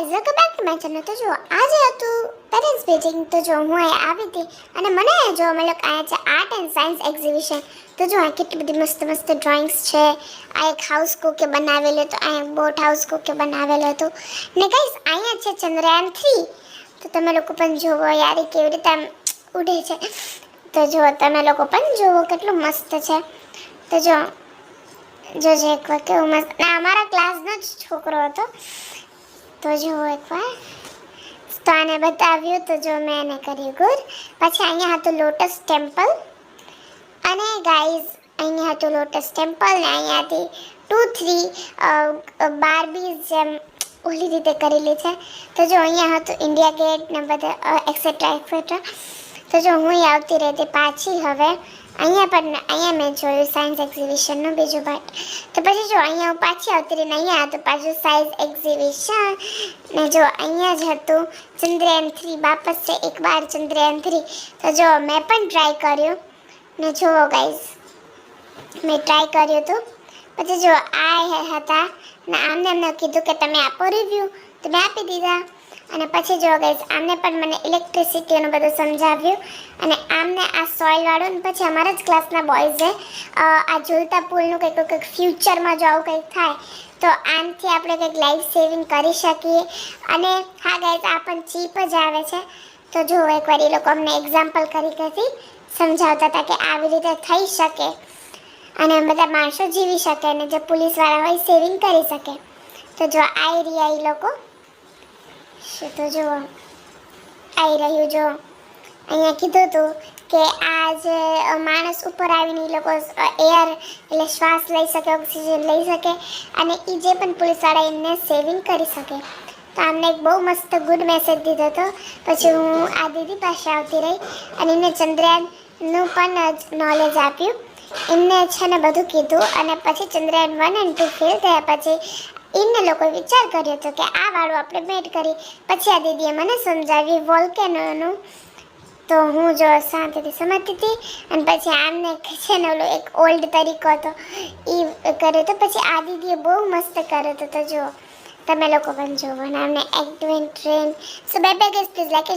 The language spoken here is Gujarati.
Guys welcome back to my channel. તો જો આજે હતું પેરેન્ટ્સ મીટિંગ. તો જો હું અહીં આવી હતી અને મને જો અમે લોકો આવ્યા છે આર્ટ એન્ડ સાયન્સ એક્ઝિબિશન. તો જો આ કેટલી બધી મસ્ત મસ્ત ડ્રોઈંગ્સ છે. આ એક હાઉસ કોકે બનાવેલો હતો, આ એક બોટ હાઉસ કોકે બનાવેલો હતો ને ગાઈઝ અહીંયા છે ચંદ્રયાન 3. તો તમે લોકો પણ જોવો યાર એ કેવી રીતે આમ ઉડે છે. તો જો તમે લોકો પણ જોવો કેટલું મસ્ત છે. તો જો જોજે એકવાર કેવું મસ્ત. ના અમારા ક્લાસનો જ છોકરો હતો. તો જો એકવાર તો આને બતાવ્યું. તો જો મેં એને કર્યું ગુડ. પછી અહીંયા હતું લોટસ ટેમ્પલ અને ગાઈઝ અહીંયા હતું લોટસ ટેમ્પલ ને અહીંયાથી 2-3 બાર્બીઝ જેમ ઓલી રીતે કરેલી છે. તો જો અહીંયા હતું ઇન્ડિયા ગેટ ને બધા એક્સેટ્રા એક્સેટ્રા. તો જો હું આવતી રહેતી પાછી હવે અહીંયા પણ અહીંયા મેં જોયું સાયન્સ એક્ઝિબિશનનો બીજો પાર્ટ. તો પછી જો અહીંયા હું પાછી આવતી રહીને અહીંયા હતું પાછું સાયન્સ એક્ઝિબિશન ને જો અહીંયા જ હતું ચંદ્રયાન 3. વાપસ છે એક બાર ચંદ્રયાન 3. તો જો મેં પણ ટ્રાય કર્યું ને જુઓ ગાઈઝ મેં ટ્રાય કર્યું હતું. પછી જો આ હતા ને એમને કીધું કે તમે આપો રિવ્યૂ. તો મેં આપી દીધા. અને પછી જો ગાઈઝ આમને પણ મને ઇલેક્ટ્રિસિટીનું બધું સમજાવ્યું અને આમને આ સોઇલવાળું. ને પછી અમારા જ ક્લાસના બોયઝે આ ઝૂલતા પુલનું કંઈક ફ્યુચરમાં જો આવું કંઈક થાય તો આનાથી આપણે કંઈક લાઈફ સેવિંગ કરી શકીએ. અને હા ગાઈઝ આ પણ ચીપ જ આવે છે. તો જો એકવાર એ લોકો અમને એક્ઝામ્પલ કરી સમજાવતા હતા કે આવી રીતે થઈ શકે અને બધા માણસો જીવી શકે અને જે પોલીસવાળા હોય સેવિંગ કરી શકે. તો જો આવી રહ્યા એ લોકો. તો જુઓ આવી રહ્યું. જો અહીંયા કીધું હતું કે આ જે માણસ ઉપર આવીને એ લોકો એર એટલે શ્વાસ લઈ શકે, ઓક્સિજન લઈ શકે અને એ જે પણ પોલીસવાળા એમને સેવિંગ કરી શકે. તો આમને એક બહુ મસ્ત ગુડ મેસેજ દીધો હતો. પછી હું આ દીદી પાસે આવતી રહી અને એમને ચંદ્રયાનનું પણ નોલેજ આપ્યું. એમને છે ને બધું કીધું અને પછી ચંદ્રયાન 1 અને 2 ફેલ થયા પછી એમને લોકોએ વિચાર કર્યો હતો કે આ વાળું આપણે મેટ કરી. પછી આ દીદીએ મને સમજાવી વોલ્કેનોનું. તો હું જો શાંતિથી સમજતી હતી અને પછી આમને છે ને ઓલો એક ઓલ્ડ તરીકો હતો એ કર્યો હતો. પછી આ દીદીએ બહુ મસ્ત કર્યો હતો. તો જુઓ તમે લોકો પણ જુઓ અને આમને active train. So bye bye guys, please like